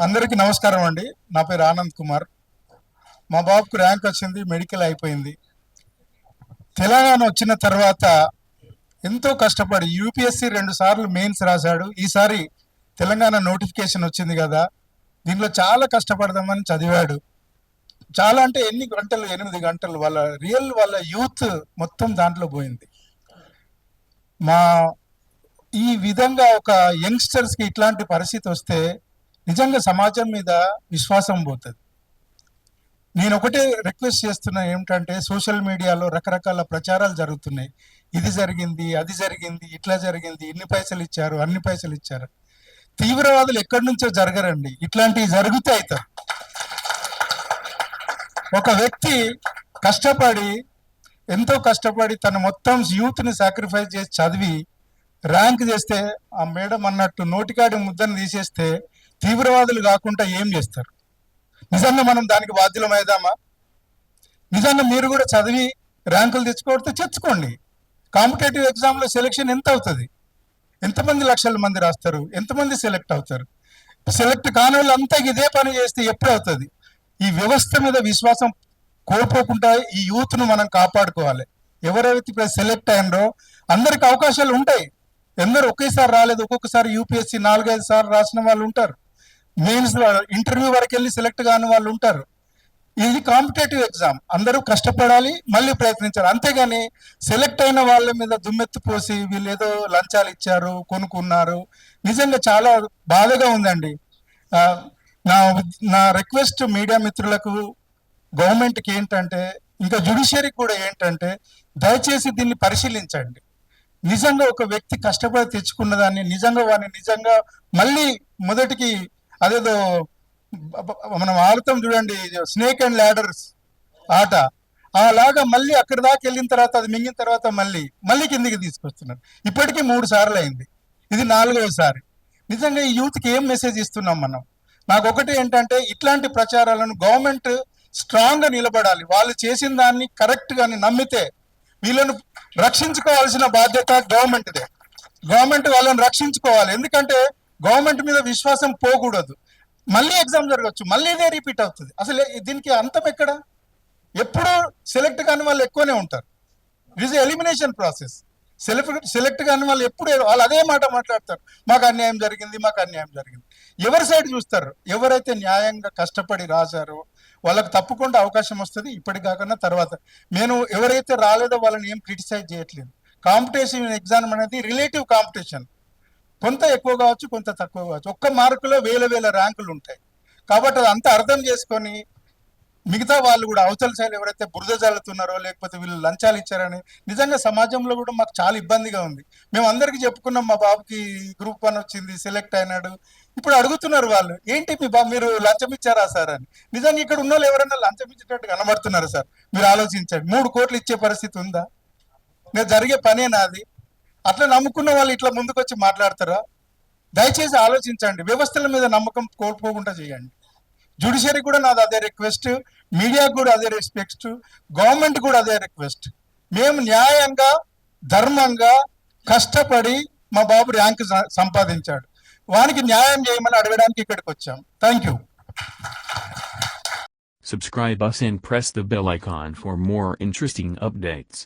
అందరికీ నమస్కారం అండి. నా పేరు ఆనంద్ కుమార్. మా బాబుకు ర్యాంక్ వచ్చింది, మెడికల్ అయిపోయింది. తెలంగాణ వచ్చిన తర్వాత ఎంతో కష్టపడి యూపీఎస్సీ 2 సార్లు మెయిన్స్ రాశాడు. ఈసారి తెలంగాణ నోటిఫికేషన్ వచ్చింది కదా, దీనిలో చాలా కష్టపడదామని చదివాడు. చాలా అంటే ఎన్ని గంటలు? 8 గంటలు. వాళ్ళ యూత్ మొత్తం దాంట్లో పోయింది. మా ఈ విధంగా ఒక యంగ్స్టర్స్కి ఇట్లాంటి పరిస్థితి వస్తే నిజంగా సమాజం మీద విశ్వాసం పోతుంది. నేను ఒకటే రిక్వెస్ట్ చేస్తున్నా, ఏమిటంటే సోషల్ మీడియాలో రకరకాల ప్రచారాలు జరుగుతున్నాయి. ఇది జరిగింది, అది జరిగింది, ఇట్లా జరిగింది, ఇన్ని పైసలు ఇచ్చారు, అన్ని పైసలు ఇచ్చారు. తీవ్రవాదులు ఎక్కడి నుంచో జరగరండి, ఇట్లాంటివి జరుగుతాయి. అవుతారు. ఒక వ్యక్తి కష్టపడి, ఎంతో కష్టపడి తన మొత్తం యూత్ని సాక్రిఫైస్ చేసి చదివి ర్యాంక్ చేస్తే, ఆ మేడం అన్నట్టు నోటికాడి ముద్దను తీసేస్తే తీవ్రవాదులు కాకుండా ఏం చేస్తారు? నిజంగా మనం దానికి బాధ్యులమైదామా? నిజంగా మీరు కూడా చదివి ర్యాంకులు తెచ్చుకోండి. కాంపిటేటివ్ ఎగ్జామ్లో సెలెక్షన్ ఎంత అవుతుంది? ఎంతమంది లక్షల మంది రాస్తారు? ఎంతమంది సెలెక్ట్ అవుతారు? సెలెక్ట్ కాని వాళ్ళు అంతా ఇదే పని చేస్తే ఎప్పుడు అవుతుంది? ఈ వ్యవస్థ మీద విశ్వాసం కోల్పోకుండా ఈ యూత్ను మనం కాపాడుకోవాలి. ఎవరైతే ఇప్పుడు సెలెక్ట్ అయినరో అందరికి అవకాశాలు ఉంటాయి. ఎందరూ ఒకేసారి రాలేదు, ఒక్కొక్కసారి యూపీఎస్సీ 4-5 సార్లు రాసిన వాళ్ళు ఉంటారు. మెయిన్స్ ఇంటర్వ్యూ వరకు వెళ్ళి సెలెక్ట్ కాని వాళ్ళు ఉంటారు. ఇది కాంపిటేటివ్ ఎగ్జామ్, అందరూ కష్టపడాలి, మళ్ళీ ప్రయత్నించాలి. అంతేగాని సెలెక్ట్ అయిన వాళ్ళ మీద దుమ్మెత్తు పోసి వీళ్ళు ఏదో లంచాలు ఇచ్చారు, కొనుక్కున్నారు, నిజంగా చాలా బాధగా ఉందండి. నా నా రిక్వెస్ట్ మీడియా మిత్రులకు, గవర్నమెంట్కి ఏంటంటే, ఇంకా జ్యుడిషియరీకి కూడా ఏంటంటే, దయచేసి దీన్ని పరిశీలించండి. నిజంగా ఒక వ్యక్తి కష్టపడి తెచ్చుకున్న దాన్ని నిజంగా మళ్ళీ మొదటికి, అదేదో మనం ఆడుతాం చూడండి, స్నేక్ అండ్ ల్యాడర్స్ ఆట, అలాగా మళ్ళీ అక్కడి దాకా వెళ్ళిన తర్వాత, అది మింగిన తర్వాత మళ్ళీ కిందికి తీసుకొస్తున్నారు. ఇప్పటికీ 3 సార్లు అయింది, ఇది 4వ సారి. నిజంగా ఈ యూత్కి ఏం మెసేజ్ ఇస్తున్నాం మనం? నాకు ఒకటి ఏంటంటే, ఇట్లాంటి ప్రచారాలను గవర్నమెంట్ స్ట్రాంగ్గా నిలబడాలి. వాళ్ళు చేసిన దాన్ని కరెక్ట్గాని నమ్మితే వీళ్ళను రక్షించుకోవాల్సిన బాధ్యత గవర్నమెంట్దే. గవర్నమెంట్ వాళ్ళని రక్షించుకోవాలి. ఎందుకంటే గవర్నమెంట్ మీద విశ్వాసం పోకూడదు. మళ్ళీ ఎగ్జామ్ జరగచ్చు, మళ్ళీ ఇదే రిపీట్ అవుతుంది. అసలు దీనికి అంతం ఎక్కడ? ఎప్పుడూ సెలెక్ట్ కాని వాళ్ళు ఎక్కువనే ఉంటారు. It is elimination process. Select కాని వాళ్ళు వాళ్ళు అదే మాట మాట్లాడతారు, మాకు అన్యాయం జరిగింది. ఎవరి సైడ్ చూస్తారు? ఎవరైతే న్యాయంగా కష్టపడి రాశారో వాళ్ళకి తప్పకుండా అవకాశం వస్తుంది, ఇప్పటి కాకుండా తర్వాత. నేను ఎవరైతే రాలేదో వాళ్ళని ఏం క్రిటిసైజ్ చేయట్లేదు. కాంపిటీషన్ ఎగ్జామ్ అనేది రిలేటివ్ కాంపిటీషన్. కొంత ఎక్కువ కావచ్చు, కొంత తక్కువ కావచ్చు. ఒక్క మార్కులో వేల ర్యాంకులు ఉంటాయి. కాబట్టి అది అంతా అర్థం చేసుకొని మిగతా వాళ్ళు కూడా, అవతల సైడ్ ఎవరైతే బురద జల్లుతున్నారో, లేకపోతే వీళ్ళు లంచాలు ఇచ్చారని, నిజంగా సమాజంలో కూడా మాకు చాలా ఇబ్బందిగా ఉంది. మేము అందరికీ చెప్పుకున్నాం, మా బాబుకి గ్రూప్ 1 వచ్చింది, సెలెక్ట్ అయినాడు. ఇప్పుడు అడుగుతున్నారు వాళ్ళు, ఏంటి మీరు లంచం ఇచ్చారా సార్ అని. నిజంగా ఇక్కడ ఉన్న వాళ్ళు ఎవరైనా లంచం ఇచ్చేటట్టు కనబడుతున్నారు సార్? మీరు ఆలోచించండి. 3 కోట్లు ఇచ్చే పరిస్థితి ఉందా? నేను జరిగే పనే నాది. అట్లా నమ్ముకున్న వాళ్ళు ఇట్లా ముందుకొచ్చి మాట్లాడతారా? దయచేసి ఆలోచించండి. వ్యవస్థల మీద నమ్మకం కోల్పోకుండా చేయండి. జ్యుడిషియరీ కూడా నాది అదే రిక్వెస్ట్, మీడియాకు కూడా అదే రెస్పెక్ట్, గవర్నమెంట్ కూడా అదే రిక్వెస్ట్. మేము న్యాయంగా, ధర్మంగా కష్టపడి మా బాబు ర్యాంక్ సంపాదించాడు, వానికి న్యాయం చేయమని అడగడానికి ఇక్కడికి వచ్చాం. Thank you. Subscribe us and press the bell icon for more interesting updates.